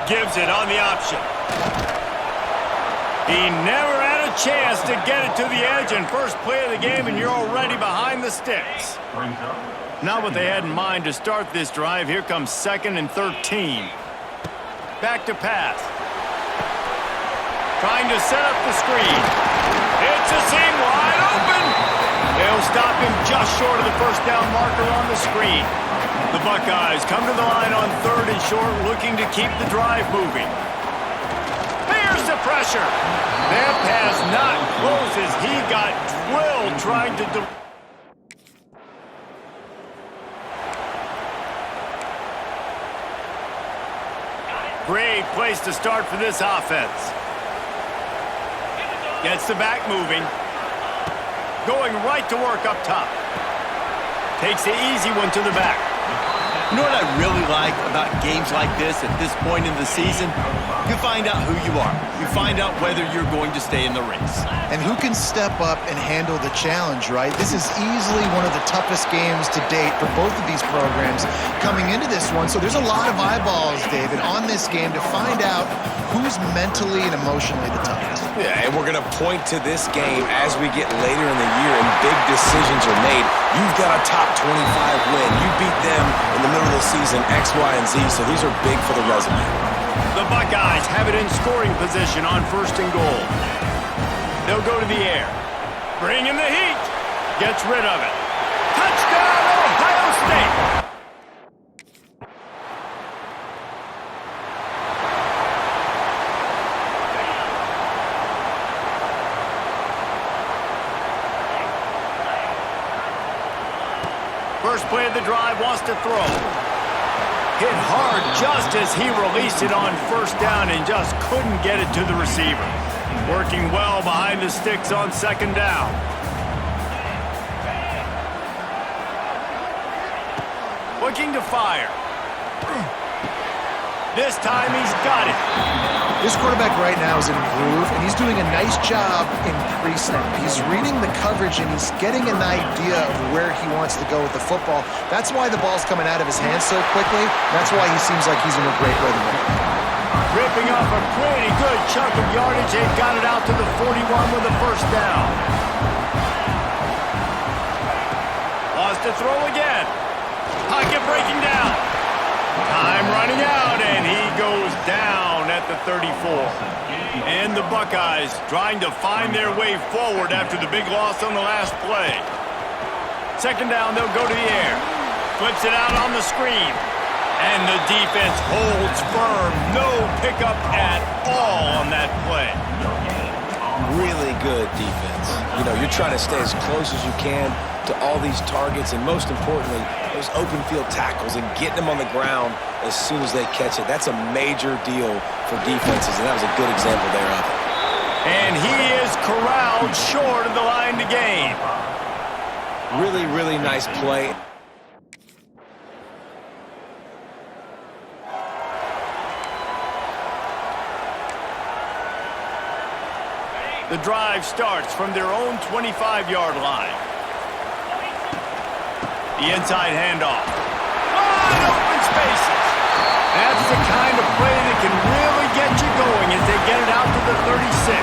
Gives it on the option. He never had a chance to get it to the edge, and first play of the game, and you're already behind the sticks. Not what they had in mind to start this drive. Here comes 2nd and 13. Back to pass. Trying to set up the screen. It's a seam wide open. They'll stop him just short of the first down marker on the screen. The Buckeyes come to the line on 3rd and short, looking to keep the drive moving. Here's the pressure. That pass not close as he got drilled trying to... Great place to start for this offense. Gets the back moving. Going right to work up top. Takes the easy one to the back. You know what I really like about games like this at this point in the season? You find out who you are. You find out whether you're going to stay in the race. And who can step up and handle the challenge, right? This is easily one of the toughest games to date for both of these programs coming into this one. So there's a lot of eyeballs, David, on this game to find out who's mentally and emotionally the toughest. Yeah, and we're going to point to this game as we get later in the year and big decisions are made. You've got a top 25 win. You beat them in the middle of the season, X, Y, and Z, so these are big for the resume. The Buckeyes have it in scoring position on 1st and goal. They'll go to the air. Bring in the heat. Gets rid of it. Touchdown, Ohio State! First play of the drive, wants to throw. Hit hard just as he released it on 1st down and just couldn't get it to the receiver. Working well behind the sticks on 2nd down. Looking to fire. This time he's got it. This quarterback right now is in a groove, and he's doing a nice job in pre-snap. He's reading the coverage, and he's getting an idea of where he wants to go with the football. That's why the ball's coming out of his hands so quickly. That's why he seems like he's in a great rhythm. Ripping off a pretty good chunk of yardage and got it out to the 41 with a 1st down. Wants to throw again. Pocket breaking down. Time running out, and he goes down at the 34. And the Buckeyes trying to find their way forward after the big loss on the last play. 2nd down, they'll go to the air. Flips it out on the screen. And the defense holds firm. No pickup at all on that play. Really good defense. You know, you're trying to stay as close as you can to all these targets, and most importantly, those open field tackles and getting them on the ground as soon as they catch it. That's a major deal for defenses, and that was a good example there of it. And he is corralled short of the line to gain. Really, really nice play. The drive starts from their own 25-yard line. The inside handoff. Wide open spaces. That's the kind of play that can really get you going as they get it out to the 36.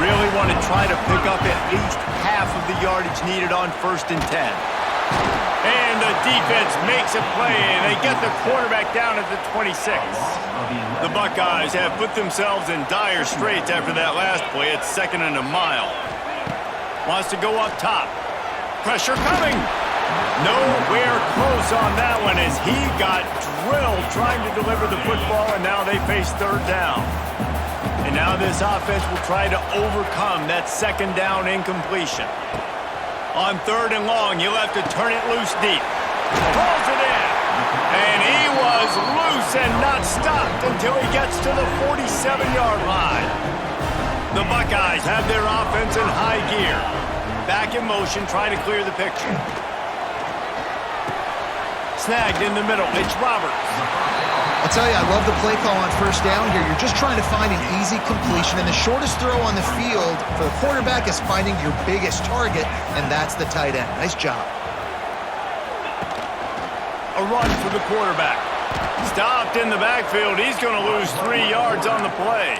Really want to try to pick up at least half of the yardage needed on 1st and 10. And the defense makes a play, and they get the quarterback down at the 26. The Buckeyes have put themselves in dire straits after that last play. It's 2nd and a mile. Wants to go up top. Pressure coming. Nowhere close on that one as he got drilled trying to deliver the football, and now they face 3rd down. And now this offense will try to overcome that 2nd down incompletion. On 3rd and long, you'll have to turn it loose deep. Pulls it in. And he was loose and not stopped until he gets to the 47-yard line. The Buckeyes have their offense in high gear. Back in motion, trying to clear the picture. Snagged in the middle. It's Roberts. I'll tell you, I love the play call on 1st down here. You're just trying to find an easy completion, and the shortest throw on the field for the quarterback is finding your biggest target, and that's the tight end. Nice job. A run for the quarterback. Stopped in the backfield. He's going to lose 3 yards on the play.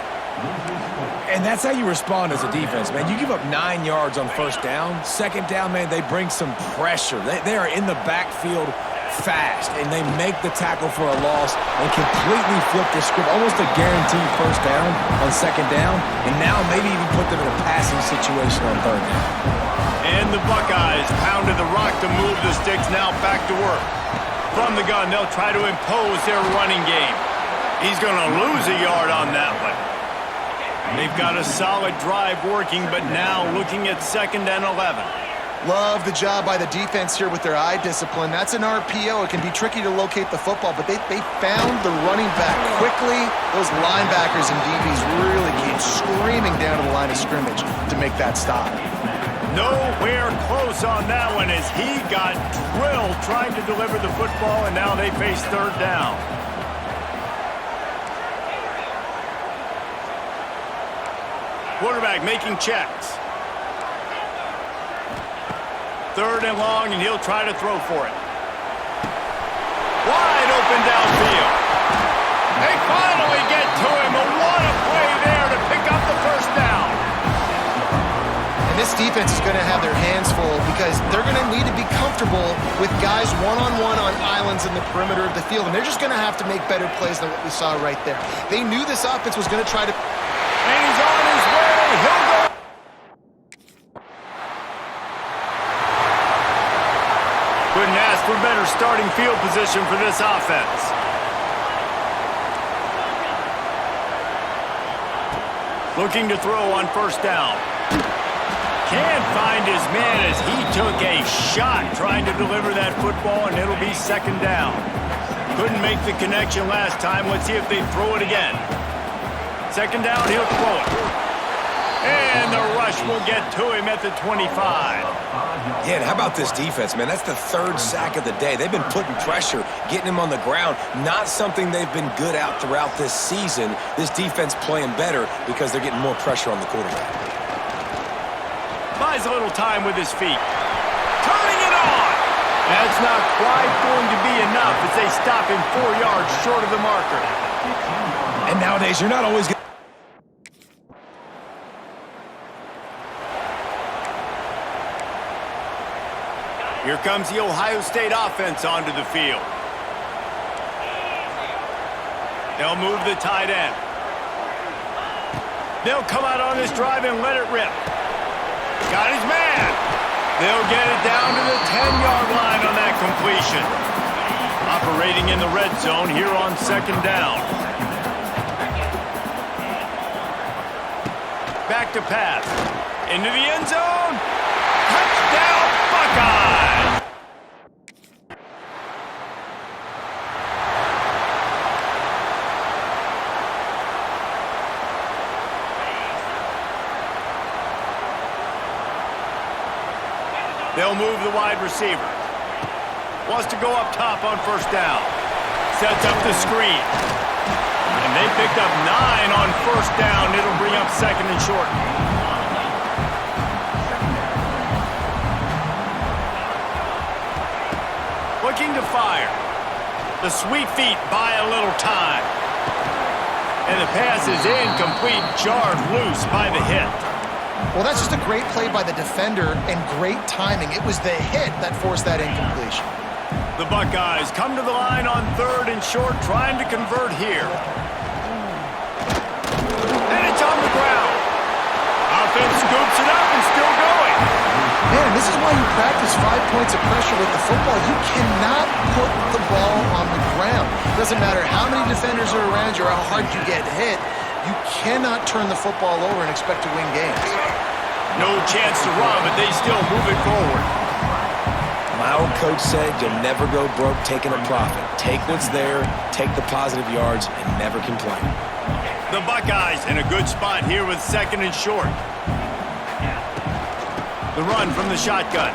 And that's how you respond as a defense, man. You give up 9 yards on first down. Second down, man, they bring some pressure. They are in the backfield fast, and they make the tackle for a loss and completely flip the script, almost a guaranteed first down on second down, and now maybe even put them in a passing situation on third down. And the Buckeyes pounded the rock to move the sticks, now back to work. From the gun, they'll try to impose their running game. He's going to lose a yard on that one. They've got a solid drive working, but now looking at 2nd and 11. Love the job by the defense here with their eye discipline. That's an RPO. It can be tricky to locate the football, but they found the running back quickly. Those linebackers and DBs really came screaming down to the line of scrimmage to make that stop. Nowhere close on that one as he got drilled trying to deliver the football, and now they face 3rd down. Quarterback making checks. 3rd and long, and he'll try to throw for it. Wide open downfield. They finally get to him. What a play there to pick up the first down. And this defense is going to have their hands full because they're going to need to be comfortable with guys one-on-one on islands in the perimeter of the field, and they're just going to have to make better plays than what we saw right there. They knew this offense was going to try to... And he's on his way. He'll go. Couldn't ask for better starting field position for this offense. Looking to throw on first down. Can't find his man as he took a shot trying to deliver that football, and it'll be 2nd down. Couldn't make the connection last time. Let's see if they throw it again. 2nd down, he'll throw it. And the rush will get to him at the 25. Yeah, and how about this defense, man? That's the 3rd sack of the day. They've been putting pressure, getting him on the ground. Not something they've been good at throughout this season. This defense playing better because they're getting more pressure on the quarterback. Buys a little time with his feet. Turning it on. That's not quite going to be enough as they stop him 4 yards short of the marker. And nowadays, you're not always going to... Here comes the Ohio State offense onto the field. They'll move the tight end. They'll come out on this drive and let it rip. Got his man. They'll get it down to the 10-yard line on that completion. Operating in the red zone here on 2nd down. Back to pass. Into the end zone. Touchdown, Buckeyes! They'll move the wide receiver. Wants to go up top on first down. Sets up the screen. And they picked up 9 on first down. It'll bring up 2nd and short. Looking to fire. The sweet feet buy a little time. And the pass is incomplete, jarred loose by the hit. Well, that's just a great play by the defender and great timing. It was the hit that forced that incompletion. The Buckeyes come to the line on 3rd and short, trying to convert here. And it's on the ground. Offense scoops it up and still going. Man, this is why you practice 5 points of pressure with the football. You cannot put the ball on the ground. It doesn't matter how many defenders are around you or how hard you get hit. You cannot turn the football over and expect to win games. No chance to run, but they still move it forward. My old coach said you'll never go broke taking a profit. Take what's there, take the positive yards, and never complain. The Buckeyes in a good spot here with 2nd and short. The run from the shotgun.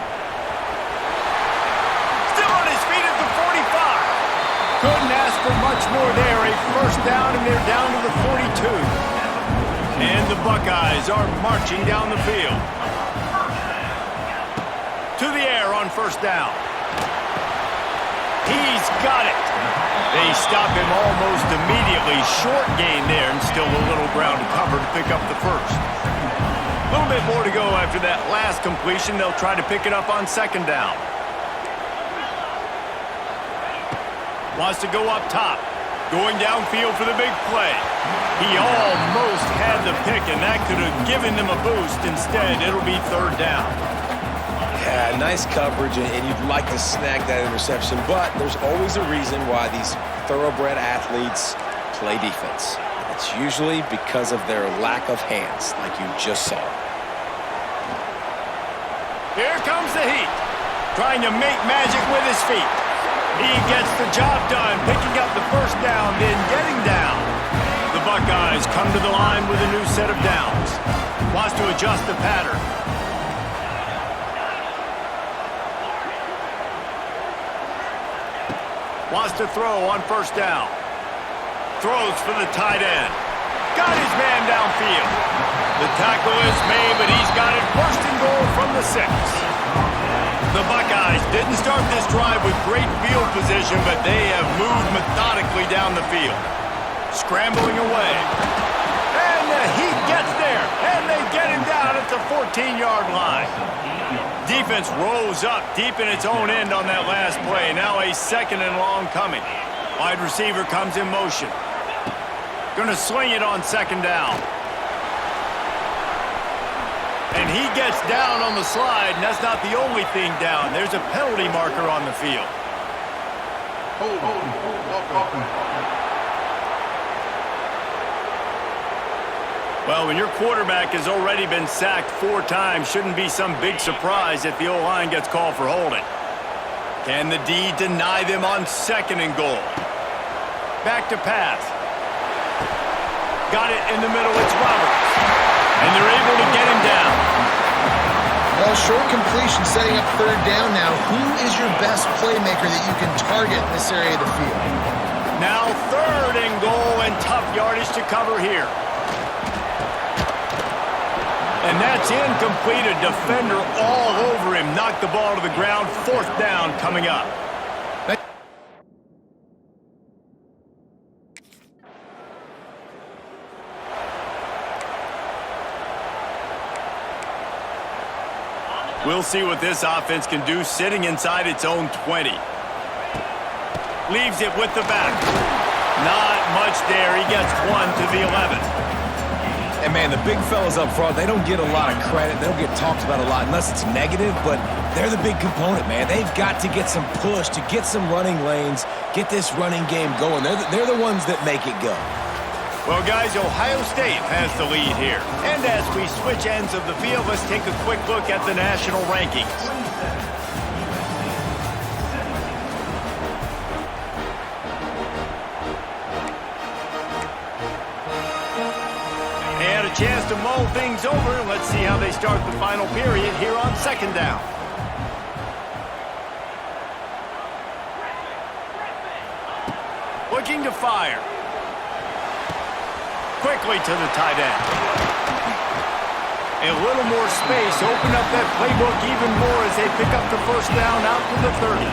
Still on his feet at the 45. Couldn't ask for much more there. A first down, and they're down to the 42. And the Buckeyes are marching down the field. To the air on first down. He's got it. They stop him almost immediately. Short gain there, and still a little ground to cover to pick up the first. A little bit more to go after that last completion. They'll try to pick it up on second down. Wants to go up top. Going downfield for the big play. He almost had the pick, and that could have given them a boost. Instead, it'll be third down. Yeah, nice coverage, and you'd like to snag that interception, but there's always a reason why these thoroughbred athletes play defense. It's usually because of their lack of hands, like you just saw. Here comes the heat. Trying to make magic with his feet. He gets the job done, picking up the first down, then getting down. The Buckeyes come to the line with a new set of downs. Wants to adjust the pattern. Wants to throw on first down. Throws for the tight end. Got his man downfield. The tackle is made, but he's got it first and goal from the 6. The Buckeyes didn't start this drive with great field position, but they have moved methodically down the field. Scrambling away. And the Heat gets there, and they get him down at the 14-yard line. Defense rose up deep in its own end on that last play. Now a second and long coming. Wide receiver comes in motion. Going to sling it on second down. And he gets down on the slide, and that's not the only thing down. There's a penalty marker on the field. Well, when your quarterback has already been sacked 4 times, shouldn't be some big surprise if the O-line gets called for holding. Can the D deny them on second and goal? Back to pass. Got it in the middle. It's Roberts. And they're able to get him down. Well, short completion setting up third down now. Who is your best playmaker that you can target in this area of the field? Now third and goal, and tough yardage to cover here. And that's incomplete. A defender all over him. Knocked the ball to the ground. Fourth down coming up. We'll see what this offense can do sitting inside its own 20. Leaves it with the back. Not much there. He gets 1 to the 11. And, man, the big fellas up front, they don't get a lot of credit. They don't get talked about a lot unless it's negative, but they're the big component, man. They've got to get some push, to get some running lanes, get this running game going. They're the ones that make it go. Well, guys, Ohio State has the lead here. And as we switch ends of the field, let's take a quick look at the national rankings. And a chance to mull things over. Let's see how they start the final period here on second down. Looking to fire. Quickly to the tight end. A little more space. Open up that playbook even more as they pick up the first down out to the 30.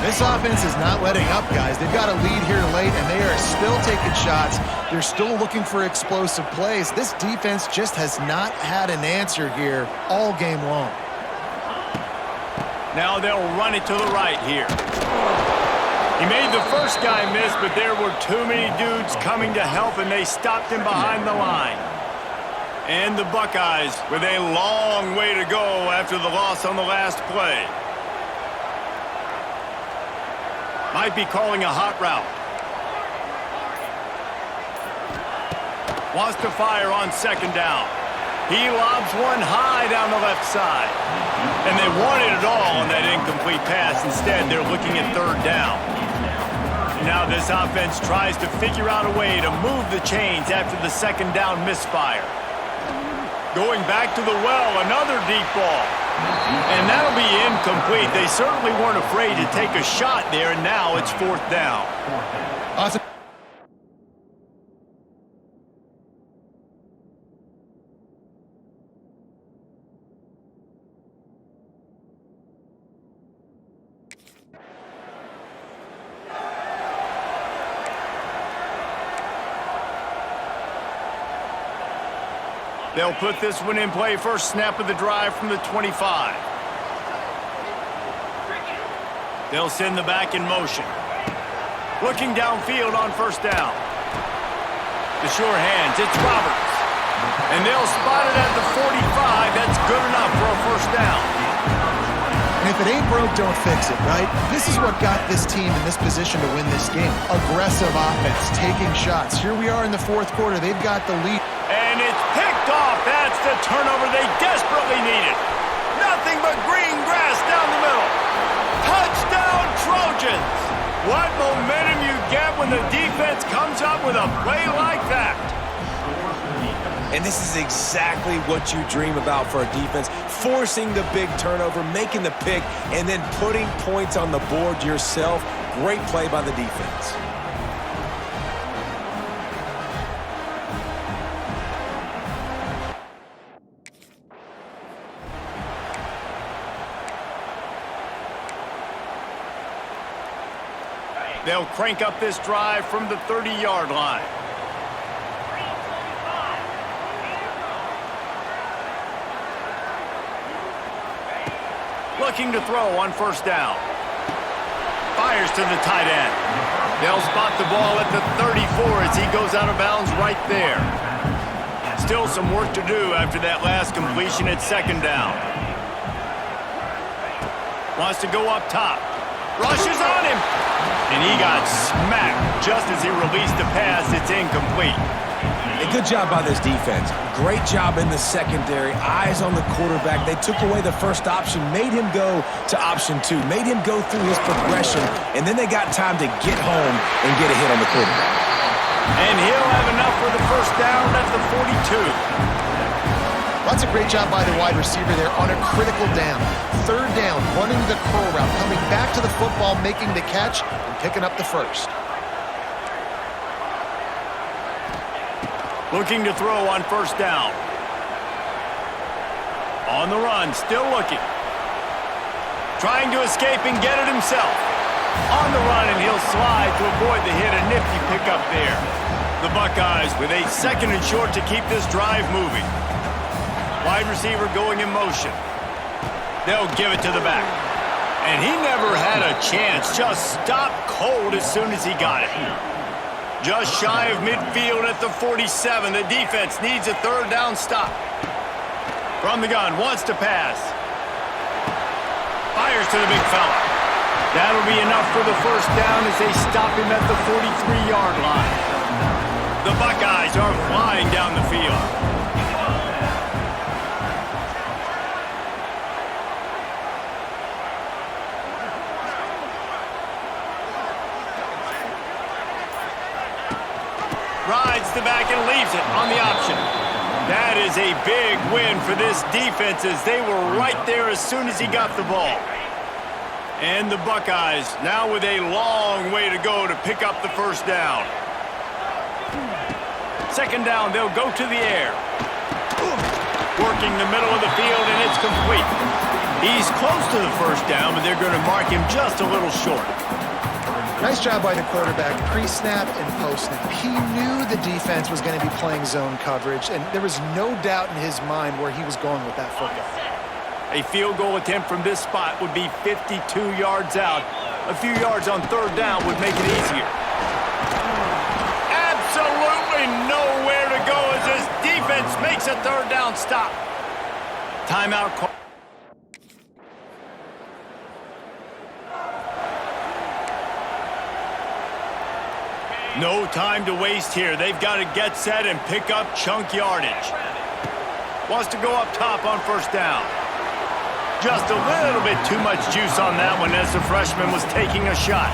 This offense is not letting up, guys. They've got a lead here late, and they are still taking shots. They're still looking for explosive plays. This defense just has not had an answer here all game long. Now they'll run it to the right here. He made the first guy miss, but there were too many dudes coming to help, and they stopped him behind the line. And the Buckeyes with a long way to go after the loss on the last play. Might be calling a hot route. Wants to fire on second down. He lobs one high down the left side. And they wanted it all on that incomplete pass. Instead, they're looking at third down. Now this offense tries to figure out a way to move the chains after the second down misfire. Going back to the well, another deep ball. And that'll be incomplete. They certainly weren't afraid to take a shot there, and now it's fourth down. Awesome. They'll put this one in play first snap of the drive from the 25. They'll send the back in motion. Looking downfield on first down. The sure hands, it's Roberts. And they'll spot it at the 45. That's good enough for a first down. And if it ain't broke, don't fix it, right? This is what got this team in this position to win this game. Aggressive offense, taking shots. Here we are in the fourth quarter. They've got the lead. And it's picked off. That's the turnover they desperately needed. Nothing but green grass down the middle. Touchdown, Trojans. What momentum you get when the defense comes up with a play like that. And this is exactly what you dream about for a defense. Forcing the big turnover, making the pick, and then putting points on the board yourself. Great play by the defense. They'll crank up this drive from the 30-yard line. Looking to throw on first down. Fires to the tight end. They'll spot the ball at the 34 as he goes out of bounds right there. Still some work to do after that last completion at second down. Wants to go up top. Rushes on him. And he got smacked just as he released the pass. It's incomplete. A good job by this defense. Great job in the secondary. Eyes on the quarterback. They took away the first option, made him go to option 2, made him go through his progression, and then they got time to get home and get a hit on the quarterback. And he'll have enough for the first down at the 42. That's a great job by the wide receiver there on a critical down. Third down, running the curl route, coming back to the football, making the catch, and picking up the first. Looking to throw on first down. On the run, still looking. Trying to escape and get it himself. On the run, and he'll slide to avoid the hit. A nifty pickup there. The Buckeyes with a second and short to keep this drive moving. Wide receiver going in motion. They'll give it to the back. And he never had a chance. Just stopped cold as soon as he got it. Just shy of midfield at the 47. The defense needs a third down stop. From the gun, wants to pass. Fires to the big fella. That'll be enough for the first down as they stop him at the 43-yard line. The Buckeyes are flying down the field. Rides the back and leaves it on the option. That is a big win for this defense as they were right there as soon as he got the ball. And the Buckeyes now with a long way to go to pick up the first down. Second down, they'll go to the air. Working the middle of the field, and it's complete. He's close to the first down, but they're going to mark him just a little short. Nice job by the quarterback, pre-snap and post-snap. He knew the defense was going to be playing zone coverage, and there was no doubt in his mind where he was going with that football. A field goal attempt from this spot would be 52 yards out. A few yards on third down would make it easier. Absolutely nowhere to go as this defense makes a third down stop. Timeout call. No time to waste here. They've got to get set and pick up chunk yardage. Wants to go up top on first down. Just a little bit too much juice on that one as the freshman was taking a shot.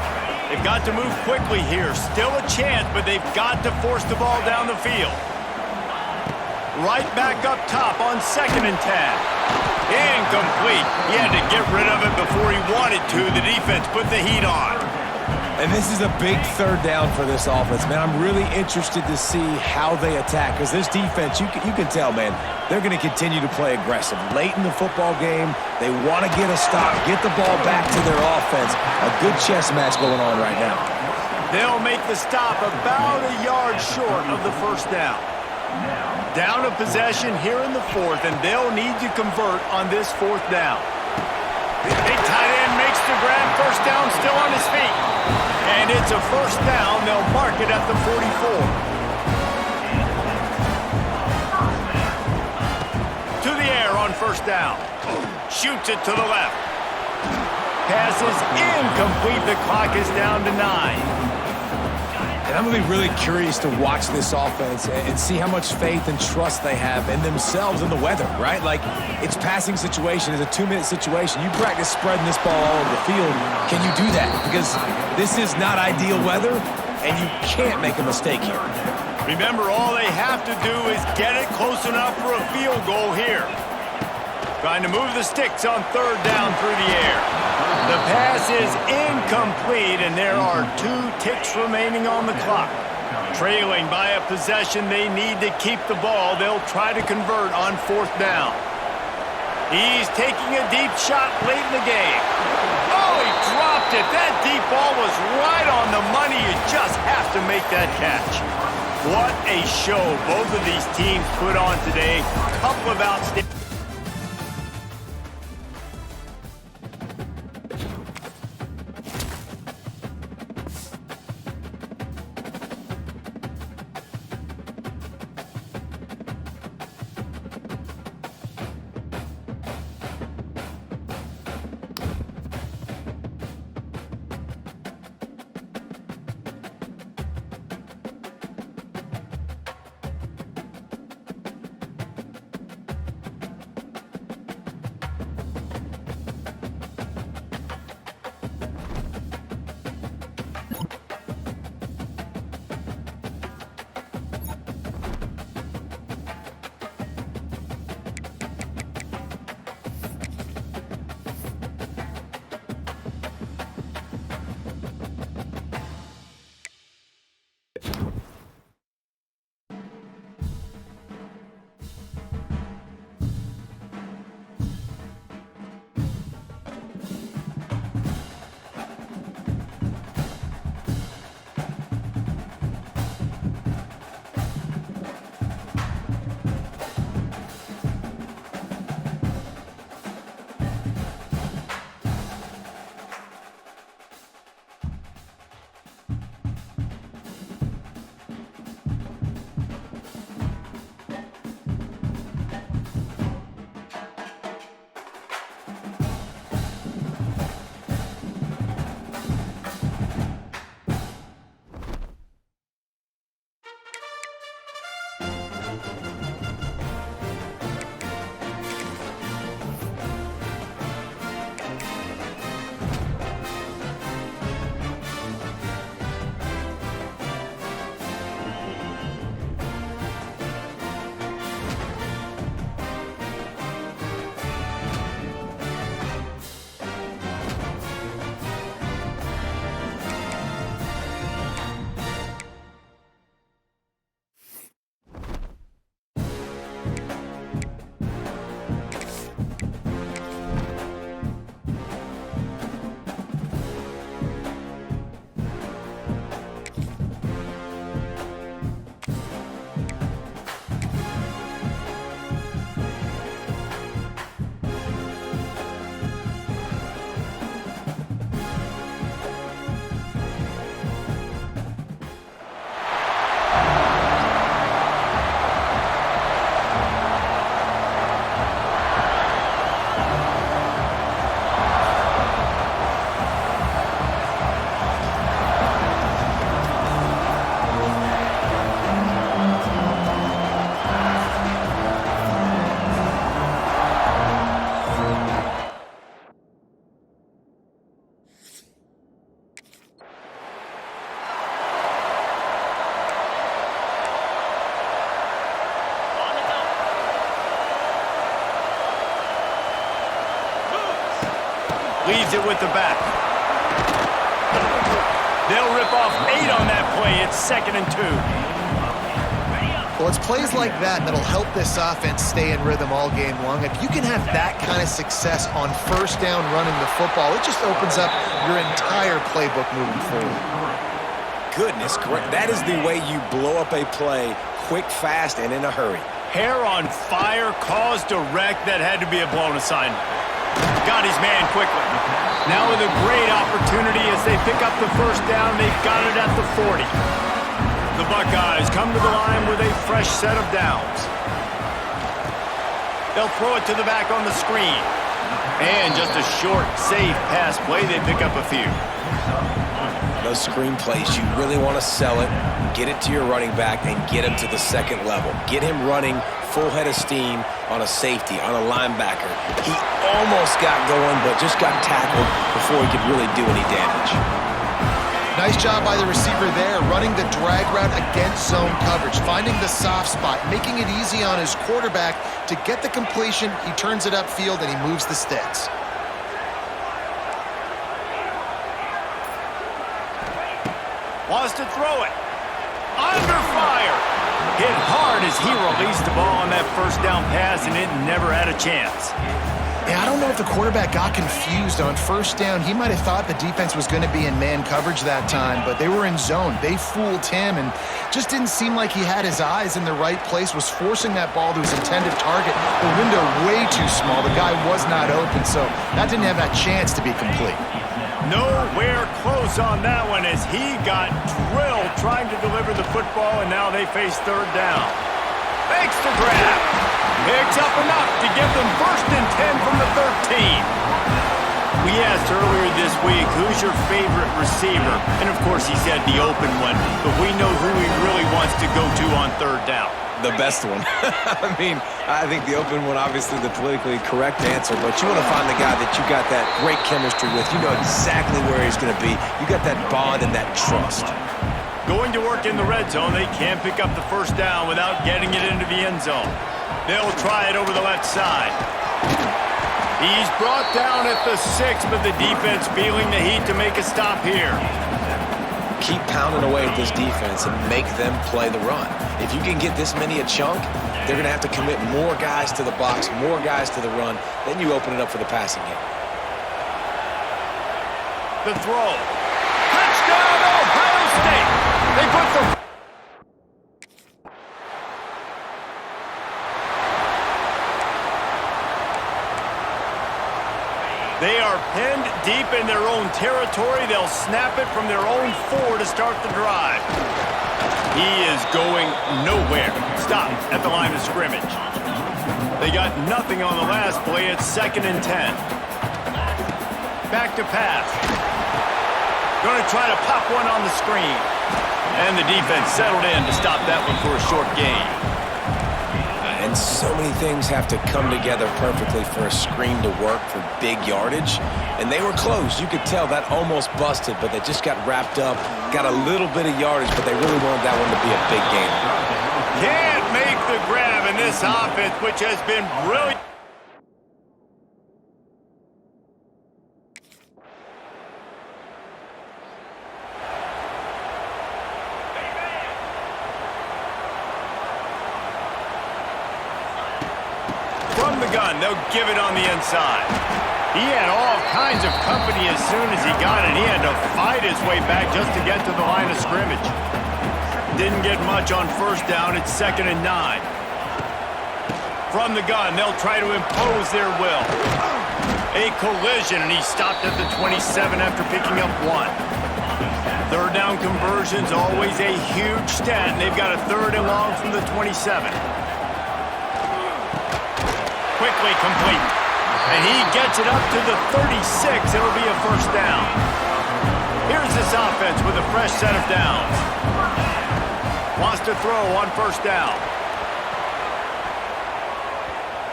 They've got to move quickly here. Still a chance, but they've got to force the ball down the field. Right back up top on 2nd and 10. Incomplete. He had to get rid of it before he wanted to. The defense put the heat on. And this is a big third down for this offense, man. I'm really interested to see how they attack because this defense, you can tell, man, they're going to continue to play aggressive. Late in the football game, they want to get a stop, get the ball back to their offense. A good chess match going on right now. They'll make the stop about a yard short of the first down. Down a possession here in the fourth, and they'll need to convert on this fourth down. Big tight end makes the grab. First down, still on his feet. And it's a first down. They'll mark it at the 44. To the air on first down. Shoots it to the left. Pass is incomplete. The clock is down to 9. And I'm going to be really curious to watch this offense and see how much faith and trust they have in themselves and the weather, right? Like, it's passing situation. It's a 2-minute situation. You practice spreading this ball all over the field. Can you do that? Because this is not ideal weather, and you can't make a mistake here. Remember, all they have to do is get it close enough for a field goal here. Trying to move the sticks on third down through the air. The pass is incomplete, and there are 2 ticks remaining on the clock. Trailing by a possession, they need to keep the ball. They'll try to convert on fourth down. He's taking a deep shot late in the game. Oh, he dropped it. That deep ball was right on the money. You just have to make that catch. What a show both of these teams put on today. Couple of outstanding. Leads it with the back. They'll rip off 8 on that play. It's 2nd and 2. Well, it's plays like that that'll help this offense stay in rhythm all game long. If you can have that kind of success on first down running the football, it just opens up your entire playbook moving forward. Goodness, that is the way you blow up a play quick, fast, and in a hurry. Hair on fire, caused a wreck that had to be a blown assignment. Got his man quickly. Now with a great opportunity as they pick up the first down, they've got it at the 40. The Buckeyes come to the line with a fresh set of downs. They'll throw it to the back on the screen. And just a short, safe pass play, they pick up a few. Those screen plays, you really want to sell it, get it to your running back, and get him to the second level. Get him running full head of steam on a safety, on a linebacker. He almost got going, but just got tackled before he could really do any damage. Nice job by the receiver there, running the drag route against zone coverage, finding the soft spot, making it easy on his quarterback to get the completion. He turns it upfield, and he moves the sticks. Wants to throw it. Under fire. Hit hard as he released the ball on that first down pass, and it never had a chance. Yeah, I don't know if the quarterback got confused on first down. He might have thought the defense was going to be in man coverage that time, but they were in zone. They fooled him and just didn't seem like he had his eyes in the right place, was forcing that ball to his intended target. The window way too small. The guy was not open, so that didn't have that chance to be complete. Nowhere close on that one as he got drilled trying to deliver the football, and now they face third down. Makes the grab. Picks up enough to give them 1st and 10 from the 13. We asked earlier this week, who's your favorite receiver? And of course he said the open one, but we know who he really wants to go to on third down. The best one. I mean, I think the open one, obviously the politically correct answer, but you want to find the guy that you got that great chemistry with. You know exactly where he's going to be. You got that bond and that trust. Going to work in the red zone, they can't pick up the first down without getting it into the end zone. They'll try it over the left side. He's brought down at the 6, but the defense feeling the heat to make a stop here. Keep pounding away at this defense and make them play the run. If you can get this many a chunk, they're going to have to commit more guys to the box, more guys to the run. Then you open it up for the passing game. The throw. Touchdown, Ohio State. They put the... They are pinned deep in their own territory. They'll snap it from their own 4 to start the drive. He is going nowhere. Stop at the line of scrimmage. They got nothing on the last play. It's 2nd and 10. Back to pass. Going to try to pop one on the screen. And the defense settled in to stop that one for a short gain. And so many things have to come together perfectly for a screen to work for big yardage. And they were close. You could tell that almost busted, but they just got wrapped up, got a little bit of yardage, but they really wanted that one to be a big game. Can't make the grab in this offense, which has been brilliant. From the gun, they'll give it on the inside. He had all kinds of company as soon as he got it. He had to fight his way back just to get to the line of scrimmage. Didn't get much on first down. It's 2nd and 9. From the gun, they'll try to impose their will. A collision, and he stopped at the 27 after picking up 1. Third down conversions, always a huge stat, and they've got a 3rd and long from the 27. Quickly complete. And he gets it up to the 36. It'll be a 1st down. Here's this offense with a fresh set of downs. Wants to throw on 1st down.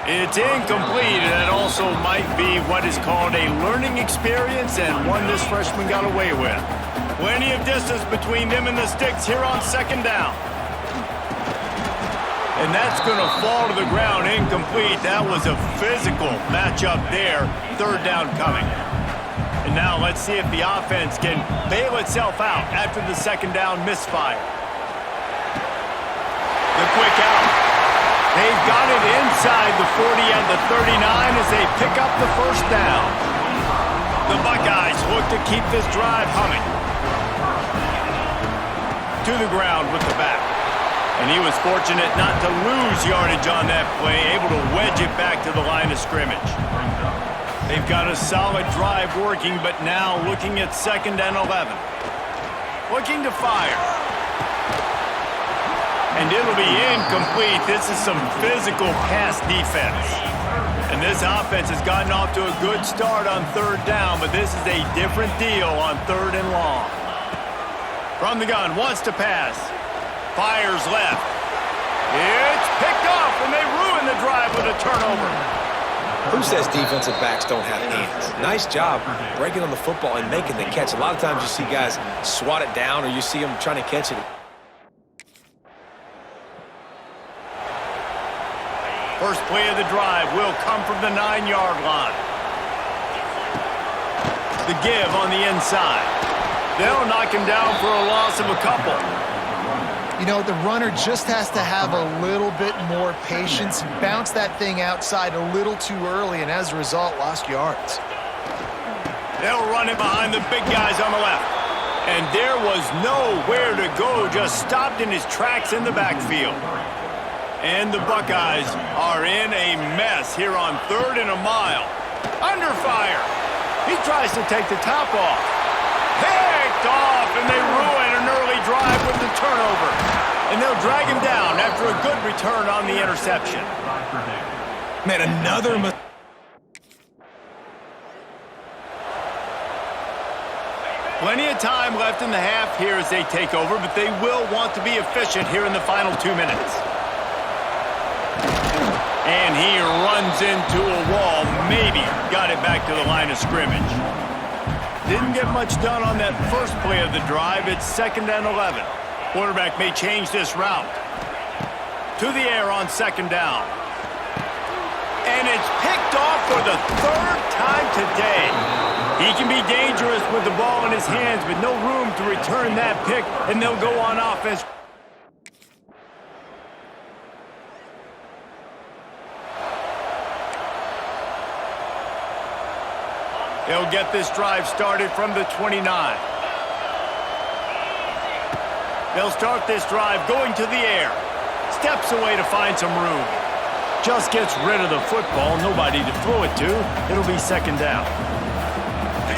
It's incomplete, and that also might be what is called a learning experience and one this freshman got away with. Plenty of distance between them and the sticks here on 2nd down. And that's going to fall to the ground incomplete. That was a physical matchup there. 3rd down coming. And now let's see if the offense can bail itself out after the 2nd down misfire. The quick out. They've got it inside the 40 and the 39 as they pick up the 1st down. The Buckeyes look to keep this drive humming. To the ground with the back. And he was fortunate not to lose yardage on that play, able to wedge it back to the line of scrimmage. They've got a solid drive working, but now looking at 2nd and 11. Looking to fire. And it'll be incomplete. This is some physical pass defense. And this offense has gotten off to a good start on 3rd down, but this is a different deal on 3rd and long. From the gun, wants to pass. Fires left. It's picked off, and they ruin the drive with a turnover. Who says defensive backs don't have hands? Nice job breaking on the football and making the catch. A lot of times you see guys swat it down or you see them trying to catch it. First play of the drive will come from the 9-yard line. The give on the inside. They'll knock him down for a loss of a couple. You know, the runner just has to have a little bit more patience. Bounce that thing outside a little too early, and as a result, lost yards. They'll run it behind the big guys on the left. And there was nowhere to go, just stopped in his tracks in the backfield. And the Buckeyes are in a mess here on 3rd and a mile. Under fire. He tries to take the top off. Picked off, and they ruin an early drive with the turnover. And they'll drag him down after a good return on the interception. Man, another mistake. Plenty of time left in the half here as they take over, but they will want to be efficient here in the final 2 minutes. And he runs into a wall, maybe got it back to the line of scrimmage. Didn't get much done on that first play of the drive. It's 2nd and 11. Quarterback may change this route. To the air on 2nd down. And it's picked off for the 3rd time today. He can be dangerous with the ball in his hands, but no room to return that pick, and they'll go on offense. They'll get this drive started from the 29. They'll start this drive going to the air. Steps away to find some room. Just gets rid of the football. Nobody to throw it to. It'll be 2nd down.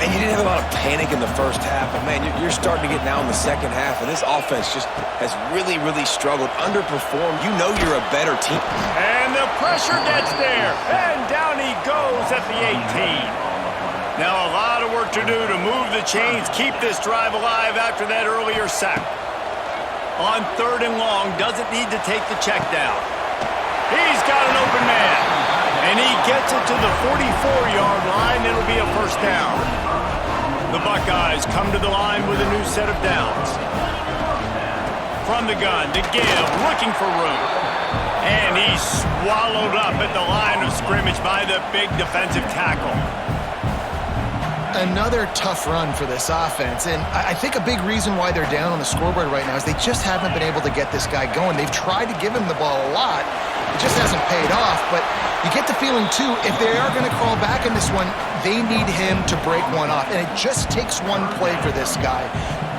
And you didn't have a lot of panic in the first half, but, man, you're starting to get now in the second half, and this offense just has really, really struggled, underperformed. You know you're a better team. And the pressure gets there, and down he goes at the 18. Now a lot of work to do to move the chains, keep this drive alive after that earlier sack. On 3rd and long, doesn't need to take the check down. He's got an open man, and he gets it to the 44-yard line. It'll be a 1st down. The Buckeyes come to the line with a new set of downs. From the gun, to give, looking for room. And he's swallowed up at the line of scrimmage by the big defensive tackle. Another tough run for this offense, and I think a big reason why they're down on the scoreboard right now is they just haven't been able to get this guy going. They've tried to give him the ball a lot. It just hasn't paid off, but you get the feeling, too, if they are going to crawl back in this one, they need him to break one off, and it just takes one play for this guy.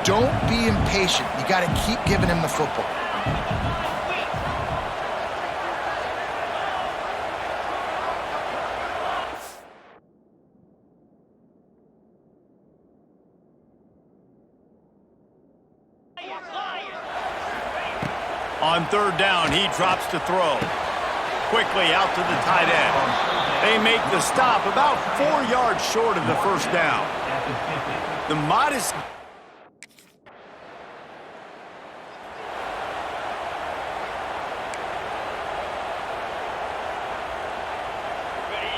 Don't be impatient. You got to keep giving him the football. On 3rd down, he drops to throw. Quickly out to the tight end. They make the stop about 4 yards short of the 1st down. The modest...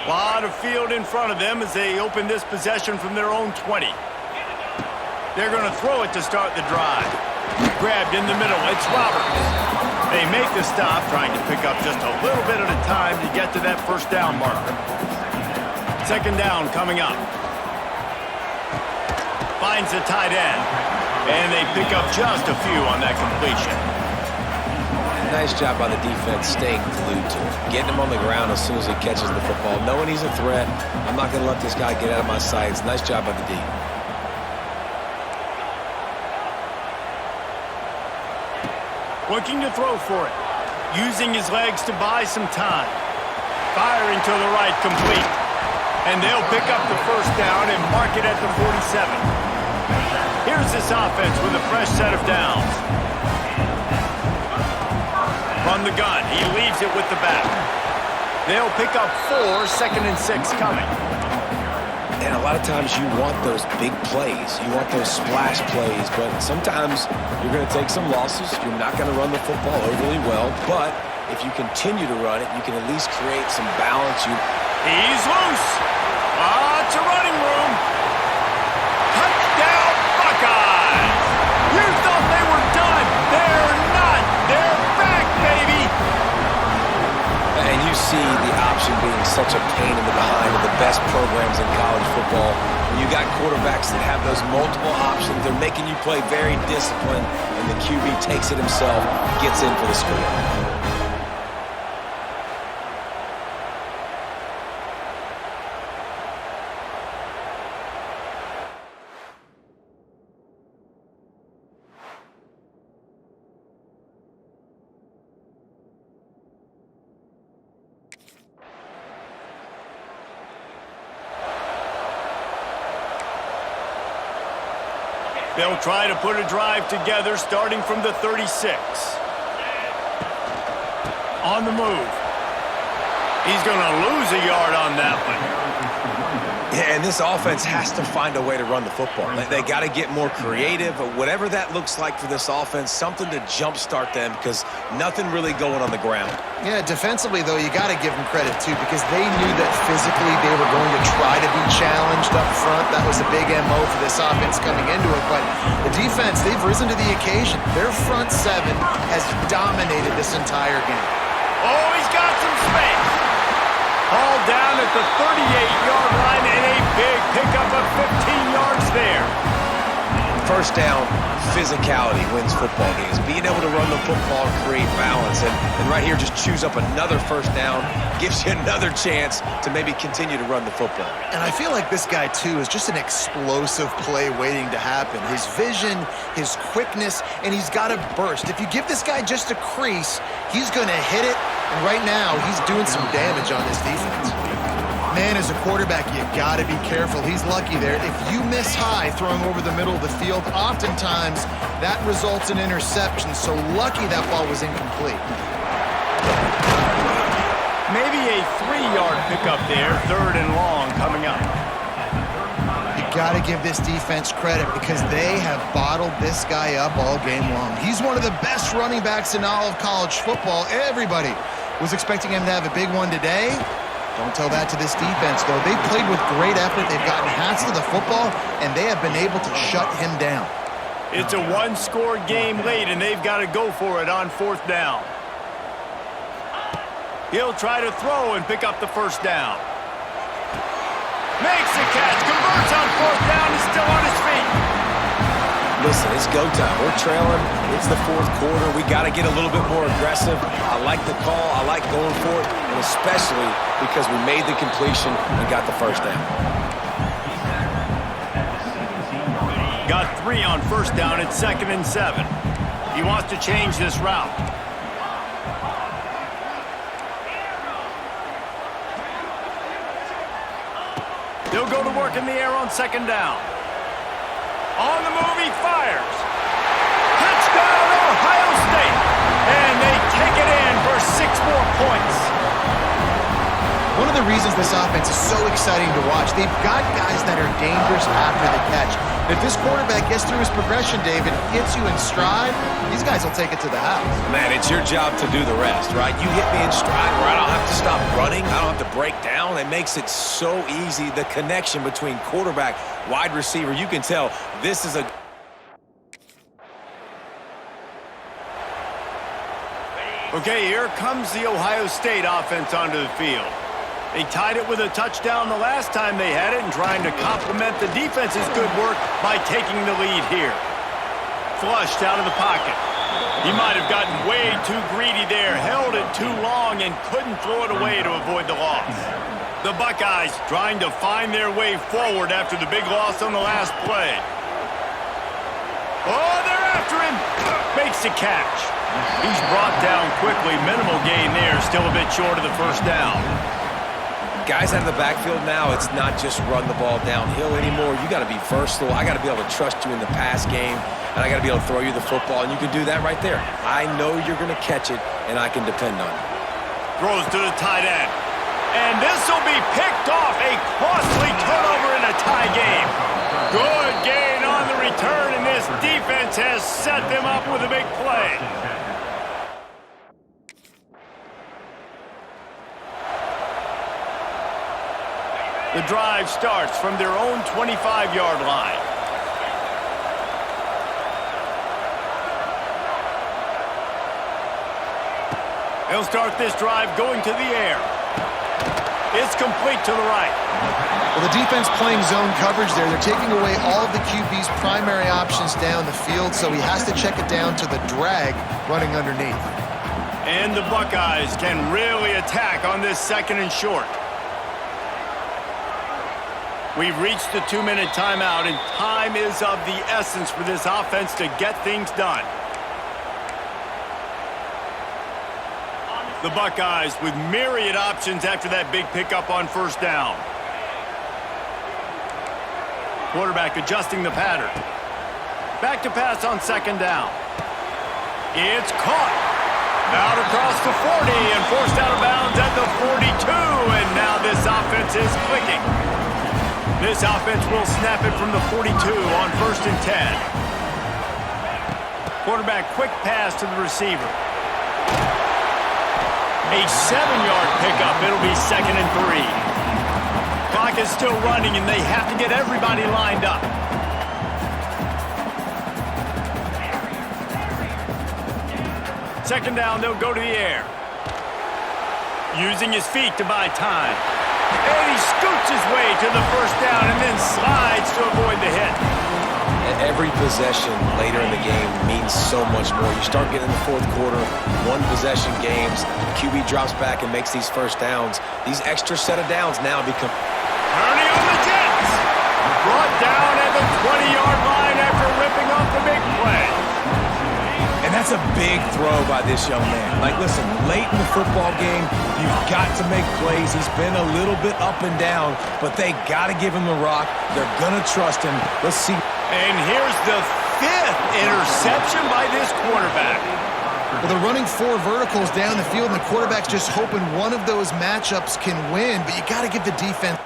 lot of field in front of them as they open this possession from their own 20. They're going to throw it to start the drive. Grabbed in the middle, it's Roberts. They make the stop, trying to pick up just a little bit at a time to get to that 1st down marker. 2nd down coming up. Finds the tight end, and they pick up just a few on that completion. Nice job by the defense staying glued to him, getting him on the ground as soon as he catches the football, knowing he's a threat. I'm not going to let this guy get out of my sights. Nice job by the D. Looking to throw for it. Using his legs to buy some time. Firing to the right, complete. And they'll pick up the first down and mark it at the 47. Here's this offense with a fresh set of downs. From the gun, he leaves it with the back. They'll pick up 4, 2nd and 6 coming. And a lot of times you want those big plays. You want those splash plays. But sometimes you're going to take some losses. You're not going to run the football overly well. But if you continue to run it, you can at least create some balance. He's loose. Lots of running room. Touchdown, Buckeyes. You thought they were done. They're not. They're back, baby. And you see the option being such a pain in the behind of the best programs in college football. When you got quarterbacks that have those multiple options, they're making you play very disciplined, and the QB takes it himself, gets in for the score. They'll try to put a drive together starting from the 36. On the move. He's going to lose a yard on that one. Yeah, and this offense has to find a way to run the football. They got to get more creative, but whatever that looks like for this offense, something to jumpstart them because nothing really going on the ground. Yeah, defensively, though, you got to give them credit, too, because they knew that physically they were going to try to be challenged up front. That was a big MO for this offense coming into it. But the defense, they've risen to the occasion. Their front seven has dominated this entire game. Oh, he's got some space. All down at the 38-yard line and a big pickup of 15 yards there. First down, physicality wins football games. Being able to run the football and create balance. And right here, just choose up another first down, gives you another chance to maybe continue to run the football. And I feel like this guy, too, is just an explosive play waiting to happen. His vision, his quickness, and he's got a burst. If you give this guy just a crease, he's going to hit it. And right now, he's doing some damage on this defense. Man, as a quarterback, you got to be careful. He's lucky there. If you miss high throwing over the middle of the field, oftentimes that results in interception. So lucky that ball was incomplete. Maybe a 3-yard pickup there, 3rd and long coming up. You got to give this defense credit because they have bottled this guy up all game long. He's one of the best running backs in all of college football. Everybody was expecting him to have a big one today. Don't tell that to this defense, though. They played with great effort. They've gotten hands to the football, and they have been able to shut him down. It's a one-score game late, and they've got to go for it on 4th down. He'll try to throw and pick up the first down. Makes the catch, converts on 4th down, he's still on his feet. Listen, it's go time. We're trailing. It's the 4th quarter. We got to get a little bit more aggressive. I like the call. I like going for it, and especially because we made the completion and got the first down. Got 3 on first down at 2nd and 7. He wants to change this route. They'll go to work in the air on 2nd down. On the move, he fires. Touchdown, Ohio State. And they take it in for 6 more points. One of the reasons this offense is so exciting to watch, they've got guys that are dangerous after the catch. If this quarterback gets through his progression, David, gets you in stride, these guys will take it to the house. Man, it's your job to do the rest, right? You hit me in stride where I don't have to stop running. I don't have to break down. It makes it so easy. The connection between quarterback, wide receiver, you can tell this is a... Okay, here comes the Ohio State offense onto the field. They tied it with a touchdown the last time they had it and trying to complement the defense's good work by taking the lead here. Flushed out of the pocket. He might have gotten way too greedy there, held it too long, and couldn't throw it away to avoid the loss. The Buckeyes trying to find their way forward after the big loss on the last play. Oh, they're after him. Makes the catch. He's brought down quickly. Minimal gain there. Still a bit short of the first down. Guys out of the backfield now, it's not just run the ball downhill anymore. You got to be versatile. I got to be able to trust you in the pass game, and I got to be able to throw you the football, and you can do that right there. I know you're going to catch it, and I can depend on it. Throws to the tight end. And this will be picked off. A costly turnover in a tie game. Good gain on the return, and this defense has set them up with a big play. The drive starts from their own 25-yard line. They'll start this drive going to the air. It's complete to the right. Well, the defense playing zone coverage there. They're taking away all of the QB's primary options down the field, so he has to check it down to the drag running underneath. And the Buckeyes can really attack on this 2nd and short. We've reached the 2-minute timeout, and time is of the essence for this offense to get things done. The Buckeyes with myriad options after that big pickup on first down. Quarterback adjusting the pattern. Back to pass on 2nd down. It's caught. Out across the 40 and forced out of bounds at the 42, and now this offense is clicking. This offense will snap it from the 42 on 1st and 10. Quarterback quick pass to the receiver. A 7-yard pickup. It'll be 2nd and 3. Clock is still running, and they have to get everybody lined up. Second down, they'll go to the air. Using his feet to buy time. And he scoots his way to the first down and then slides to avoid the hit. Every possession later in the game means so much more. You start getting in the 4th quarter, 1-possession games, QB drops back and makes these first downs. These extra set of downs now become... Turning on the Jets. Brought down at the 20-yard line after ripping off the big play. And that's a big throw by this young man. Like, listen, late in the football game, you've got to make plays. He's been a little bit up and down, but they got to give him the rock. They're going to trust him. Let's see. And here's the 5th interception by this quarterback. Well, they're running 4 verticals down the field, and the quarterback's just hoping one of those matchups can win, but you got to give the defense...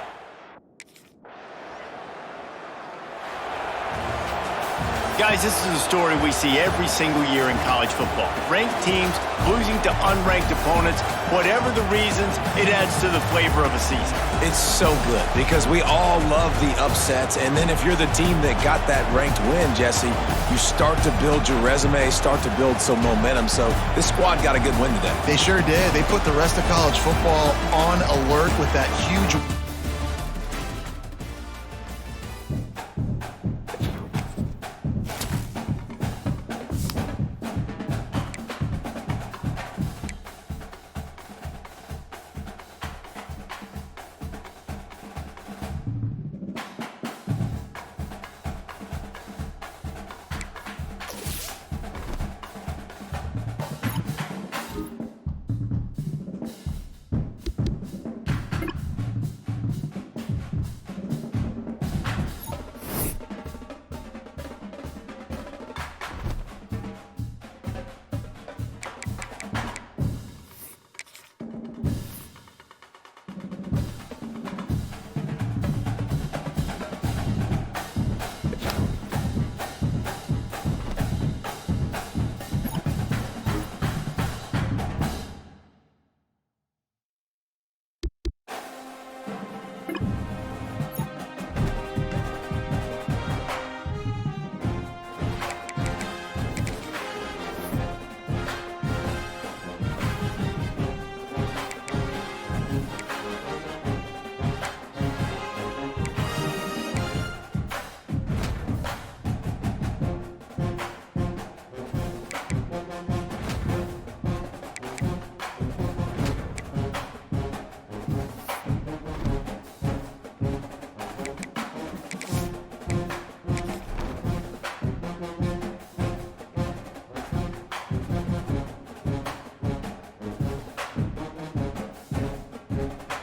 Guys, this is a story we see every single year in college football. Ranked teams losing to unranked opponents. Whatever the reasons, it adds to the flavor of a season. It's so good because we all love the upsets, and then if you're the team that got that ranked win, Jesse, you start to build your resume, start to build some momentum. So this squad got a good win today. They sure did. They put the rest of college football on alert with that huge...